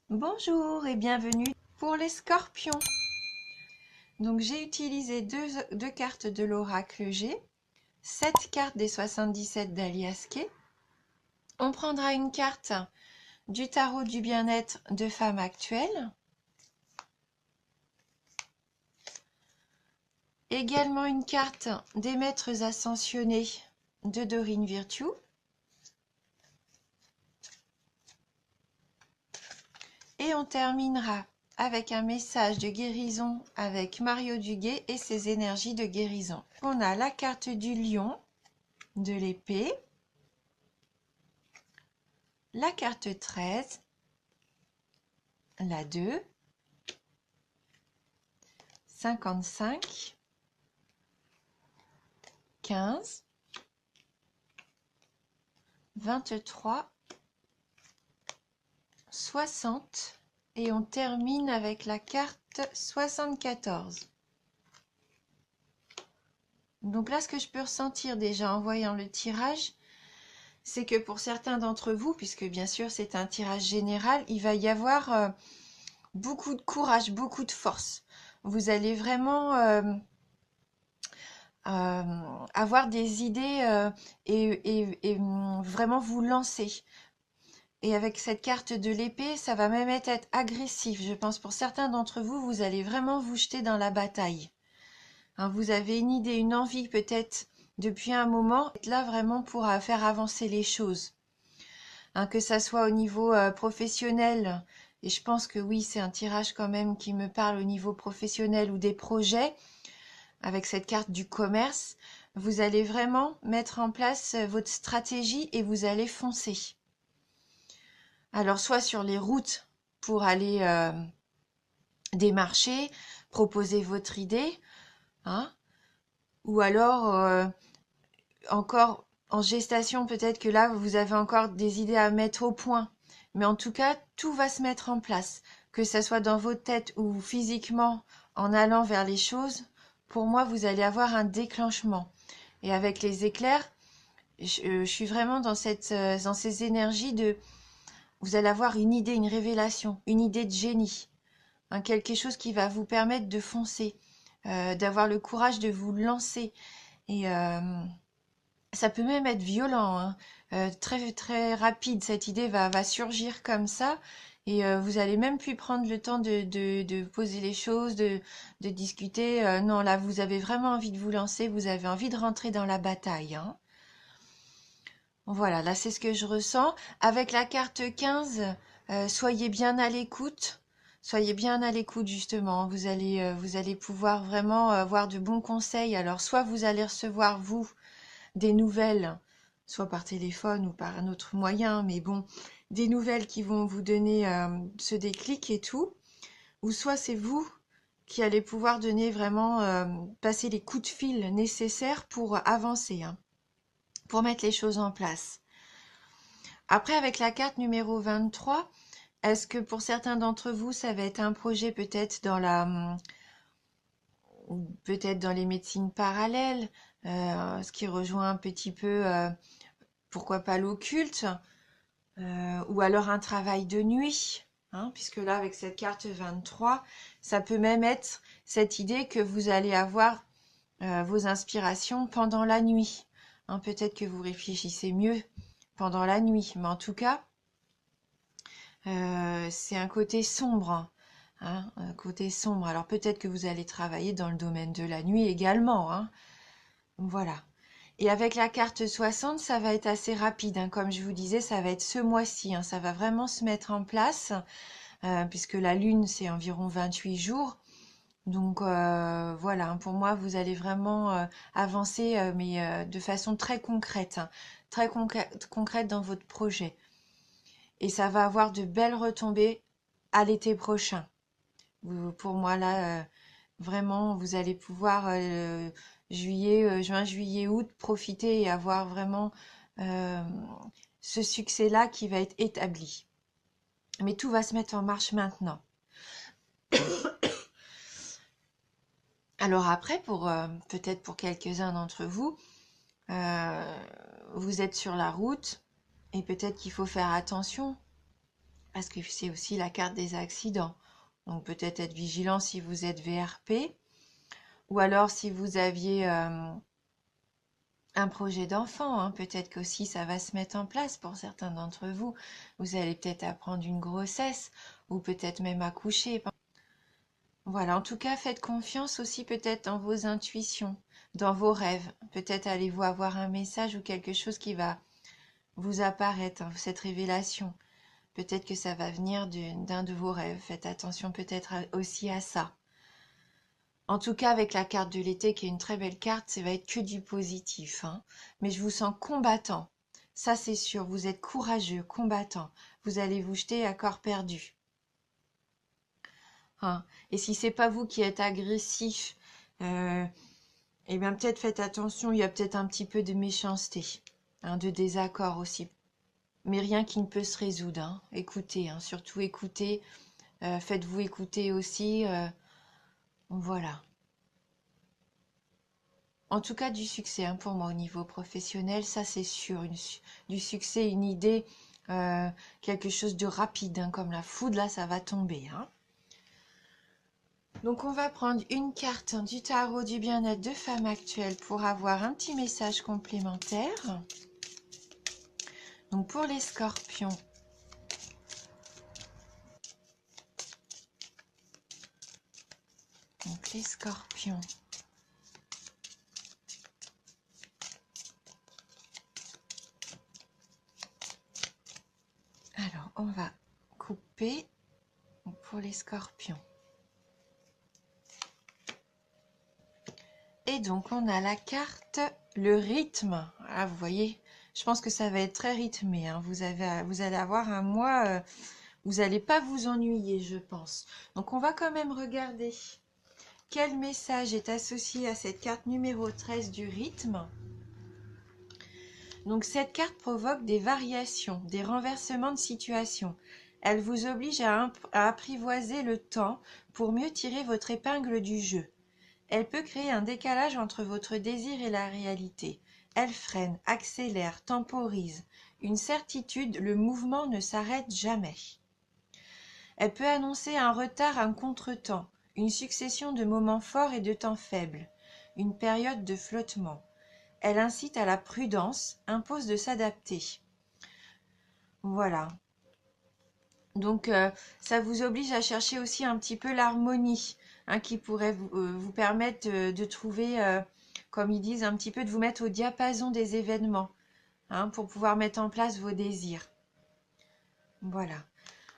Bonjour et bienvenue pour les scorpions. Donc j'ai utilisé deux cartes de l'oracle G, 7 cartes des 77 d'Alias Kay. On prendra une carte du tarot du bien-être de femme actuelle. Également une carte des maîtres ascensionnés de Dorine Virtue. Et on terminera avec un message de guérison avec Mario Duguay et ses énergies de guérison. On a la carte du lion, de l'épée, la carte 13, la 2, 55, 15, 23, 60 et on termine avec la carte 74. Donc là, ce que je peux ressentir déjà en voyant le tirage, c'est que pour certains d'entre vous, puisque bien sûr c'est un tirage général, il va y avoir beaucoup de courage, beaucoup de force. Vous allez vraiment avoir des idées et vraiment vous lancer. Et avec cette carte de l'épée, ça va même être agressif. Je pense pour certains d'entre vous, vous allez vraiment vous jeter dans la bataille. Hein, vous avez une idée, une envie peut-être depuis un moment, être là vraiment pour faire avancer les choses. Hein, que ça soit au niveau professionnel, et je pense que oui, c'est un tirage quand même qui me parle au niveau professionnel ou des projets, avec cette carte du commerce, vous allez vraiment mettre en place votre stratégie et vous allez foncer. Alors, soit sur les routes pour aller démarcher, proposer votre idée, hein, ou alors encore en gestation, peut-être que là, vous avez encore des idées à mettre au point. Mais en tout cas, tout va se mettre en place, que ça soit dans votre tête ou physiquement en allant vers les choses. Pour moi, vous allez avoir un déclenchement. Et avec les éclairs, je suis vraiment dans ces énergies de... Vous allez avoir une idée, une révélation, une idée de génie. Hein, quelque chose qui va vous permettre de foncer, d'avoir le courage de vous lancer. Et ça peut même être violent, hein, très, très rapide. Cette idée va surgir comme ça. Et vous allez même plus prendre le temps de poser les choses, de discuter. Non, là, vous avez vraiment envie de vous lancer. Vous avez envie de rentrer dans la bataille, hein. Voilà, là c'est ce que je ressens. Avec la carte 15, soyez bien à l'écoute. Soyez bien à l'écoute justement. Vous allez pouvoir vraiment avoir de bons conseils. Alors soit vous allez recevoir, vous, des nouvelles, soit par téléphone ou par un autre moyen, mais bon, des nouvelles qui vont vous donner ce déclic et tout. Ou soit c'est vous qui allez pouvoir donner vraiment, passer les coups de fil nécessaires pour avancer, hein, pour mettre les choses en place. Après, avec la carte numéro 23, est-ce que pour certains d'entre vous, ça va être un projet peut-être dans les médecines parallèles, ce qui rejoint un petit peu, pourquoi pas l'occulte, ou alors un travail de nuit, hein, puisque là, avec cette carte 23, ça peut même être cette idée que vous allez avoir vos inspirations pendant la nuit. Hein, peut-être que vous réfléchissez mieux pendant la nuit, mais en tout cas, c'est un côté sombre, hein, un côté sombre. Alors peut-être que vous allez travailler dans le domaine de la nuit également, hein. Voilà. Et avec la carte 60, ça va être assez rapide, hein. Comme je vous disais, ça va être ce mois-ci, hein. Ça va vraiment se mettre en place, puisque la lune, c'est environ 28 jours. Donc voilà, hein, pour moi, vous allez vraiment avancer, mais de façon très concrète, hein, très concrète dans votre projet. Et ça va avoir de belles retombées à l'été prochain. Pour moi, là, vraiment, vous allez pouvoir, juin, juillet, août, profiter et avoir vraiment euh, ce succès-là qui va être établi. Mais tout va se mettre en marche maintenant. Alors après, peut-être pour quelques-uns d'entre vous, vous êtes sur la route et peut-être qu'il faut faire attention. parce que c'est aussi la carte des accidents. Donc peut-être être vigilant si vous êtes VRP, ou alors si vous aviez un projet d'enfant, hein, peut-être qu'aussi ça va se mettre en place pour certains d'entre vous. Vous allez peut-être apprendre une grossesse, ou peut-être même accoucher. Voilà, en tout cas, faites confiance aussi peut-être dans vos intuitions, dans vos rêves. Peut-être allez-vous avoir un message ou quelque chose qui va vous apparaître, hein, cette révélation. Peut-être que ça va venir d'un de vos rêves. Faites attention peut-être aussi à ça. En tout cas, avec la carte de l'été, qui est une très belle carte, ça va être que du positif, hein. Mais je vous sens combattant. Ça, c'est sûr. Vous êtes courageux, combattant. Vous allez vous jeter à corps perdu. Hein. Et si c'est pas vous qui êtes agressif, eh bien peut-être faites attention. Il y a peut-être un petit peu de méchanceté, hein, de désaccord aussi. Mais rien qui ne peut se résoudre, hein. Écoutez, hein, surtout écoutez. Faites-vous écouter aussi. Voilà. En tout cas, du succès, hein, pour moi au niveau professionnel, ça c'est sûr. Du succès, une idée, quelque chose de rapide, hein, comme la foudre, là, ça va tomber. Hein. Donc, on va prendre une carte du tarot du bien-être de femme actuelle pour avoir un petit message complémentaire. Donc, pour les scorpions. Donc, les scorpions. Alors, on va couper pour les scorpions. Et donc, on a la carte, le rythme. Ah, vous voyez, je pense que ça va être très rythmé. Hein. Vous allez avoir un mois, vous n'allez pas vous ennuyer, je pense. Donc, on va quand même regarder quel message est associé à cette carte numéro 13 du rythme. Donc, cette carte provoque des variations, des renversements de situation. Elle vous oblige à apprivoiser le temps pour mieux tirer votre épingle du jeu. Elle peut créer un décalage entre votre désir et la réalité. Elle freine, accélère, temporise. Une certitude, le mouvement ne s'arrête jamais. Elle peut annoncer un retard, un contretemps, une succession de moments forts et de temps faibles, une période de flottement. Elle incite à la prudence, impose de s'adapter. Voilà. Donc, ça vous oblige à chercher aussi un petit peu l'harmonie, hein, qui pourrait vous permettre de trouver, comme ils disent, un petit peu de vous mettre au diapason des événements, hein, pour pouvoir mettre en place vos désirs. Voilà.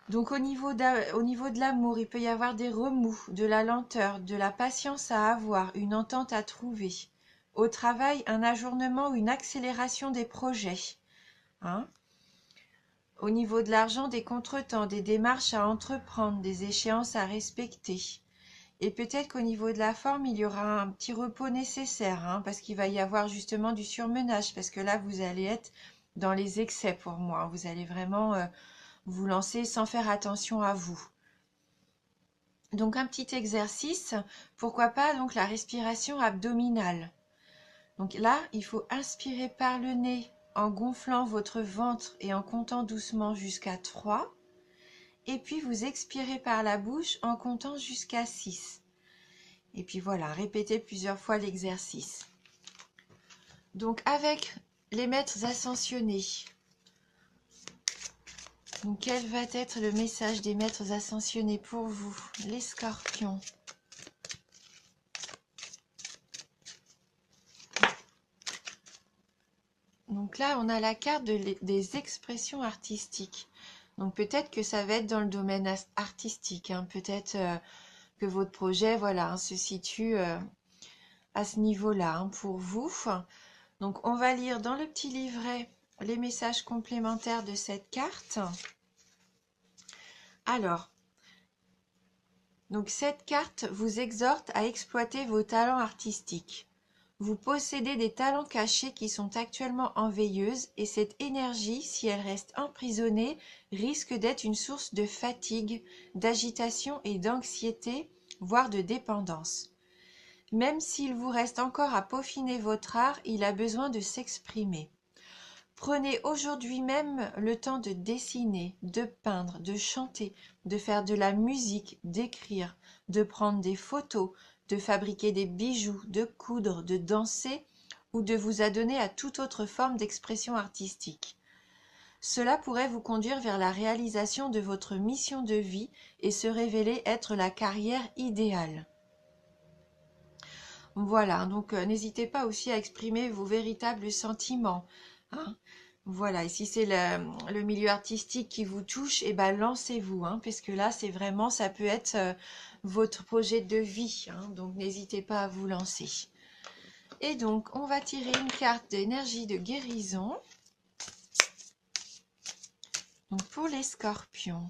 Donc, au niveau de l'amour, il peut y avoir des remous, de la lenteur, de la patience à avoir, une entente à trouver. Au travail, un ajournement ou une accélération des projets. Hein. Au niveau de l'argent, des contretemps, des démarches à entreprendre, des échéances à respecter. Et peut-être qu'au niveau de la forme, il y aura un petit repos nécessaire, hein, parce qu'il va y avoir justement du surmenage, parce que là, vous allez être dans les excès pour moi. Vous allez vraiment vous lancer sans faire attention à vous. Donc un petit exercice, pourquoi pas donc la respiration abdominale. Donc là, il faut inspirer par le nez en gonflant votre ventre et en comptant doucement jusqu'à 3. Et puis vous expirez par la bouche en comptant jusqu'à 6. Et puis voilà, répétez plusieurs fois l'exercice. Donc avec les maîtres ascensionnés, donc quel va être le message des maîtres ascensionnés pour vous, les scorpions? Donc là, on a la carte des expressions artistiques. Donc peut-être que ça va être dans le domaine artistique. Hein. Peut-être que votre projet, voilà, hein, se situe à ce niveau-là, hein, pour vous. Donc on va lire dans le petit livret les messages complémentaires de cette carte. Alors, donc cette carte vous exhorte à exploiter vos talents artistiques. Vous possédez des talents cachés qui sont actuellement en veilleuse et cette énergie, si elle reste emprisonnée, risque d'être une source de fatigue, d'agitation et d'anxiété, voire de dépendance. Même s'il vous reste encore à peaufiner votre art, il a besoin de s'exprimer. Prenez aujourd'hui même le temps de dessiner, de peindre, de chanter, de faire de la musique, d'écrire, de prendre des photos, de fabriquer des bijoux, de coudre, de danser ou de vous adonner à toute autre forme d'expression artistique. Cela pourrait vous conduire vers la réalisation de votre mission de vie et se révéler être la carrière idéale. Voilà, donc n'hésitez pas aussi à exprimer vos véritables sentiments, hein. Voilà, et si c'est le milieu artistique qui vous touche, eh ben lancez-vous, hein, parce que là, c'est vraiment, ça peut être votre projet de vie, hein, donc n'hésitez pas à vous lancer. Et donc, on va tirer une carte d'énergie de guérison. Donc, pour les scorpions.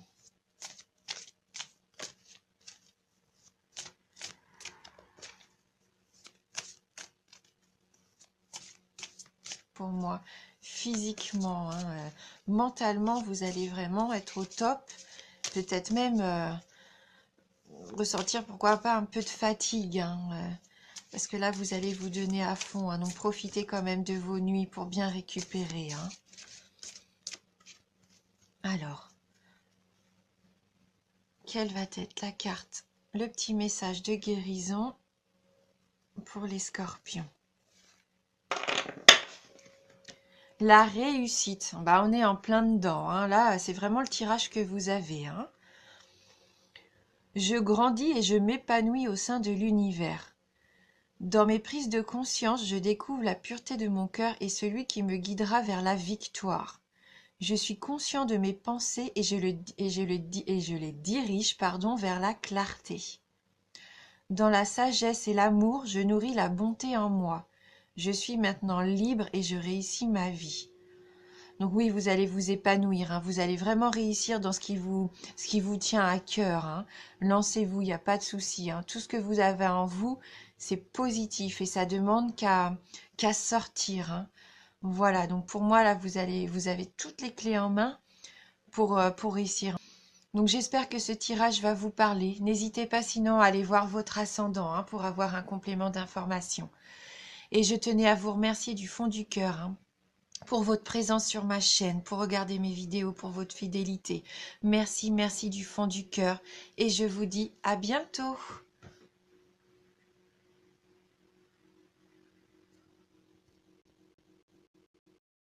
Pour moi, physiquement, hein, mentalement, vous allez vraiment être au top. Peut-être même ressentir, pourquoi pas, un peu de fatigue, hein, parce que là, vous allez vous donner à fond, hein, donc profitez quand même de vos nuits pour bien récupérer, hein. Alors, quelle va être la carte, le petit message de guérison pour les scorpions? La réussite, bah, on est en plein dedans, hein. Là, c'est vraiment le tirage que vous avez, hein. Je grandis et je m'épanouis au sein de l'univers. Dans mes prises de conscience, je découvre la pureté de mon cœur et celui qui me guidera vers la victoire. Je suis conscient de mes pensées et je les dirige, vers la clarté. Dans la sagesse et l'amour, je nourris la bonté en moi. Je suis maintenant libre et je réussis ma vie. Donc oui, vous allez vous épanouir, hein. Vous allez vraiment réussir dans ce qui vous tient à cœur, hein. Lancez-vous, il n'y a pas de souci, hein. Tout ce que vous avez en vous, c'est positif et ça demande qu'à sortir, hein. Voilà, donc pour moi, là, vous avez toutes les clés en main pour réussir. Donc j'espère que ce tirage va vous parler. N'hésitez pas sinon à aller voir votre ascendant, hein, pour avoir un complément d'information. Et je tenais à vous remercier du fond du cœur, hein, pour votre présence sur ma chaîne, pour regarder mes vidéos, pour votre fidélité. Merci, merci du fond du cœur. Et je vous dis à bientôt.